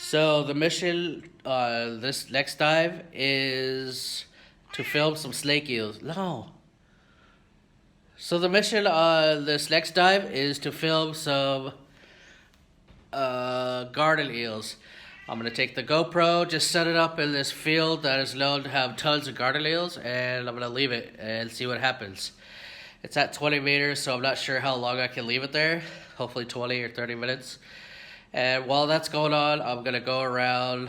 So the mission this next dive is to film some snake eels. No. So the mission this next dive is to film some garden eels. I'm gonna take the GoPro, just set it up in this field that is known to have tons of garden eels, and I'm gonna leave it and see what happens. It's at 20 meters, so I'm not sure how long I can leave it there. Hopefully 20 or 30 minutes. And while that's going on, I'm gonna go around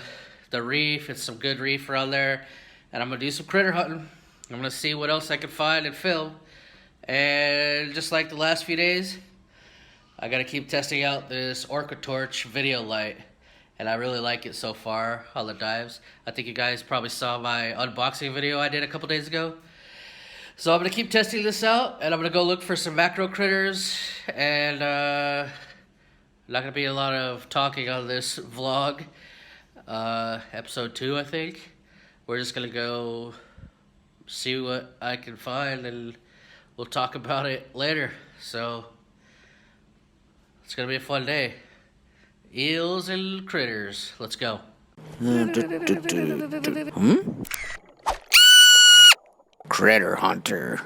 the reef. It's some good reef around there, and I'm gonna do some critter hunting. I'm gonna see what else I can find and film. And just like the last few days, I gotta keep testing out this Orca Torch video light, and I really like it so far on the dives. I think you guys probably saw my unboxing video I did a couple days ago. So I'm gonna keep testing this out, and I'm gonna go look for some macro critters, and not gonna be a lot of talking on this vlog. Episode 2, I think. We're just gonna go see what I can find, and we'll talk about it later. So it's gonna be a fun day. Eels and critters. Let's go. Critter hunter.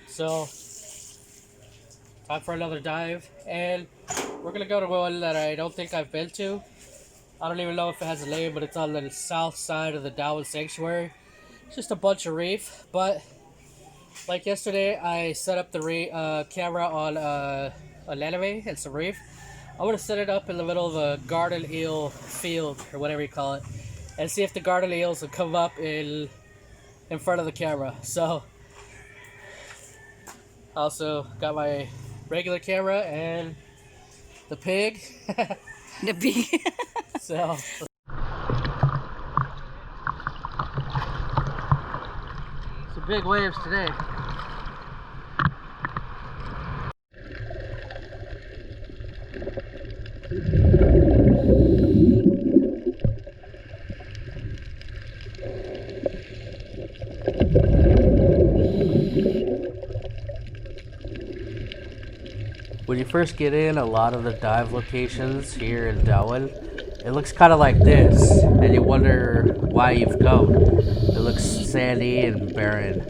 So, time for another dive, and we're gonna go to one that I don't think I've been to. I don't even know if it has a name, but it's on the south side of the Darwin Sanctuary. It's just a bunch of reef, but like yesterday, I set up the camera on an anime and some reef. I'm gonna set it up in the middle of a garden eel field, or whatever you call it, and see if the garden eels will come up in front of the camera. So, also got my regular camera and the pig. The pig. So some big waves today. When you first get in a lot of the dive locations here in Darwin, it looks kind of like this, and you wonder why you've come. It looks sandy and barren.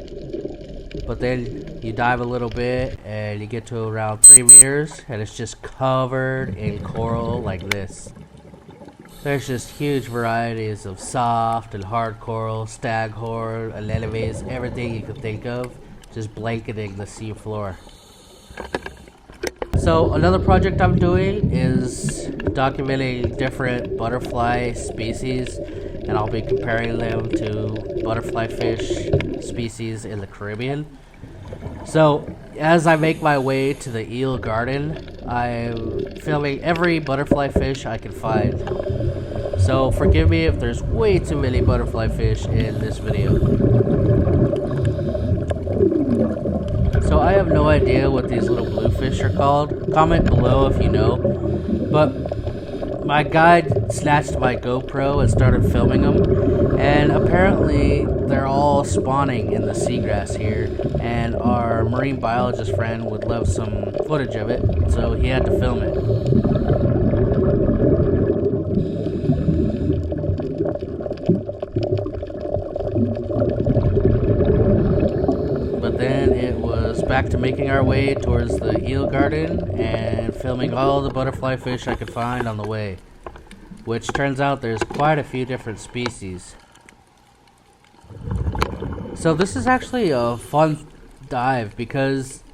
But then you dive a little bit and you get to around 3 meters, and it's just covered in coral like this. There's just huge varieties of soft and hard coral, staghorn, anemones, everything you could think of, just blanketing the sea floor. So another project I'm doing is documenting different butterfly species, and I'll be comparing them to butterflyfish species in the Caribbean. So as I make my way to the eel garden, I'm filming every butterflyfish I can find. So forgive me if there's way too many butterflyfish in this video. So I have no idea what these little bluefish are called. Comment below if you know. But my guide snatched my GoPro and started filming them. And apparently they're all spawning in the seagrass here. And our marine biologist friend would love some footage of it, so he had to film it. Then it was back to making our way towards the eel garden and filming all the butterfly fish I could find on the way, which turns out there's quite a few different species. So this is actually a fun dive because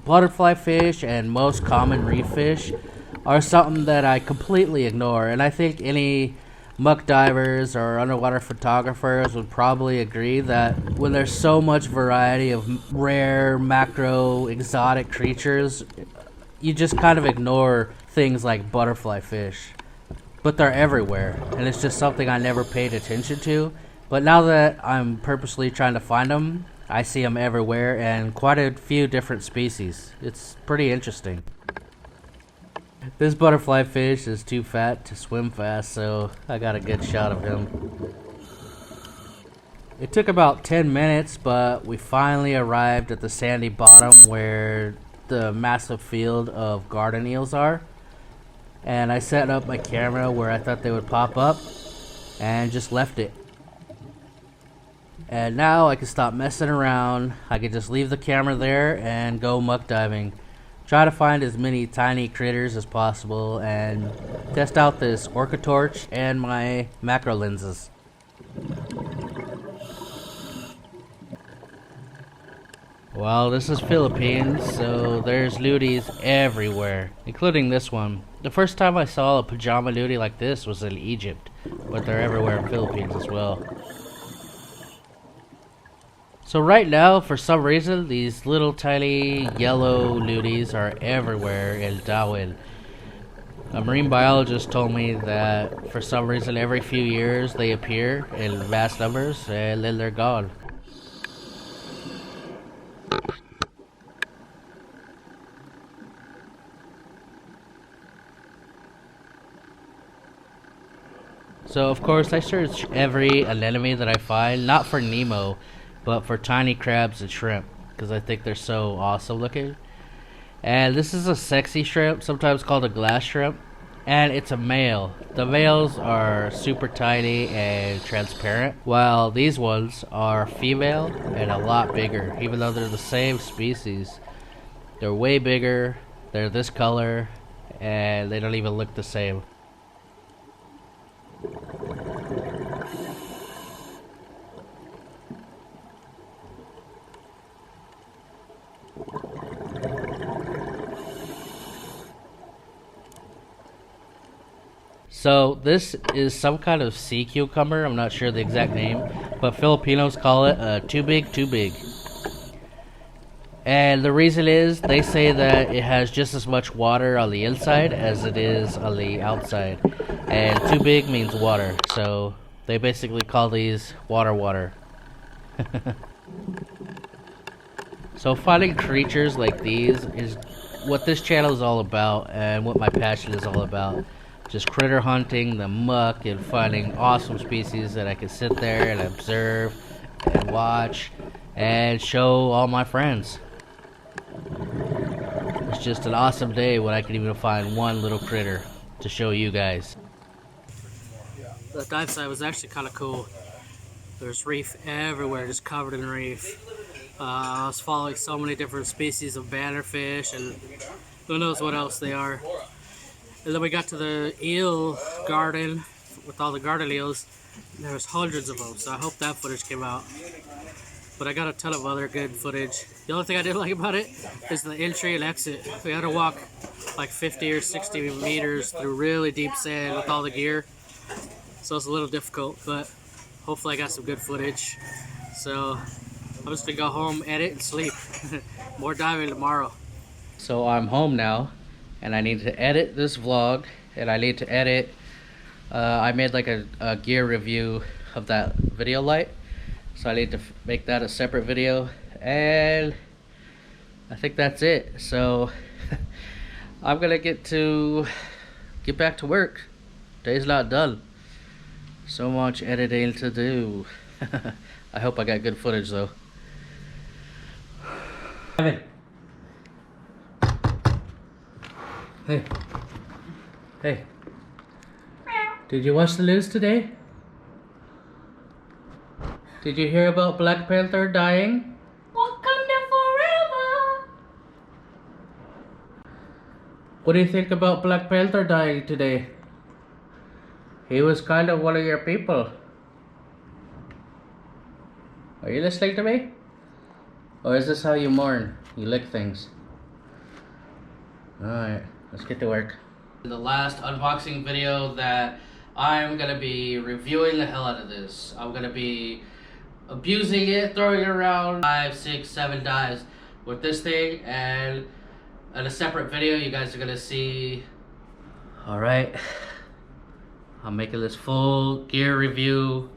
butterfly fish and most common reef fish are something that I completely ignore, and I think any muck divers or underwater photographers would probably agree that when there's so much variety of rare, macro, exotic creatures, you just kind of ignore things like butterfly fish. But they're everywhere, and it's just something I never paid attention to. But now that I'm purposely trying to find them, I see them everywhere, and quite a few different species. It's pretty interesting. This butterflyfish is too fat to swim fast, so I got a good shot of him. It took about 10 minutes, but we finally arrived at the sandy bottom where the massive field of garden eels are. And I set up my camera where I thought they would pop up and just left it. And now I can stop messing around. I can just leave the camera there and go muck diving. Try to find as many tiny critters as possible and test out this orca torch and my macro lenses. Well, this is Philippines, so there's luties everywhere, including this one. The first time I saw a pajama lutie like this was in Egypt, but they're everywhere in Philippines as well. So right now, for some reason, these little tiny yellow luties are everywhere in Darwin. A marine biologist told me that for some reason every few years they appear in vast numbers and then they're gone. So of course I search every anemone that I find, not for Nemo, but for tiny crabs and shrimp, because I think they're so awesome looking. And this is a sexy shrimp, sometimes called a glass shrimp, and it's a male. The males are super tiny and transparent, while these ones are female and a lot bigger, even though they're the same species. They're way bigger, they're this color, and they don't even look the same. So this is some kind of sea cucumber. I'm not sure the exact name, but Filipinos call it too big, too big. And the reason is they say that it has just as much water on the inside as it is on the outside. And too big means water, so they basically call these water. So finding creatures like these is what this channel is all about and what my passion is all about. Just critter hunting, the muck, and finding awesome species that I can sit there and observe and watch and show all my friends. It's just an awesome day when I can even find one little critter to show you guys. The dive site was actually kind of cool. There's reef everywhere, just covered in reef. I was following so many different species of bannerfish and who knows what else they are. And then we got to the eel garden with all the garden eels. There was hundreds of them, so I hope that footage came out. But I got a ton of other good footage. The only thing I didn't like about it is the entry and exit. We had to walk like 50 or 60 meters through really deep sand with all the gear. So it's a little difficult, but hopefully I got some good footage. So I'm just gonna go home, edit, and sleep. More diving tomorrow. So I'm home now, and I need to edit this vlog, and I need to edit, I made like a gear review of that video light, so I need to make that a separate video, and I think that's it. So I'm gonna get back to work. Day's not done. So much editing to do. I hope I got good footage though. Evan. Hey. Hey. Did you watch the news today? Did you hear about Black Panther dying? Wakanda forever! What do you think about Black Panther dying today? He was kind of one of your people. Are you listening to me? Or is this how you mourn? You lick things. Alright, let's get to work. In the last unboxing video that I'm gonna be reviewing the hell out of this. I'm gonna be abusing it, throwing it around 5, 6, 7 dives with this thing, and in a separate video you guys are gonna see. Alright, I'm making this full gear review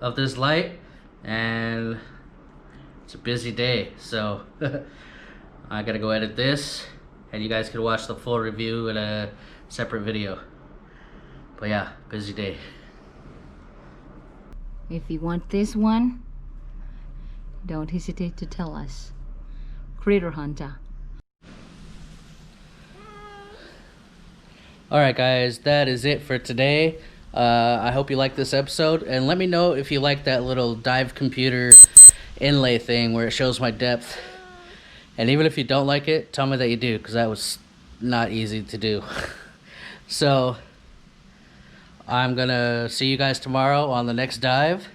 of this light, and It's a busy day, so I gotta go edit this, and you guys can watch the full review in a separate video. But yeah, busy day. If you want this one, don't hesitate to tell us. Critter Hunter. Alright guys, that is it for today. I hope you liked this episode, and let me know if you like that little dive computer inlay thing where it shows my depth. And even if you don't like it, tell me that you do, because that was not easy to do. So I'm gonna see you guys tomorrow on the next dive.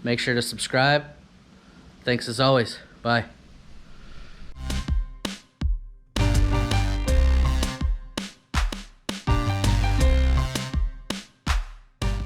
Make sure to subscribe. Thanks as always. Bye.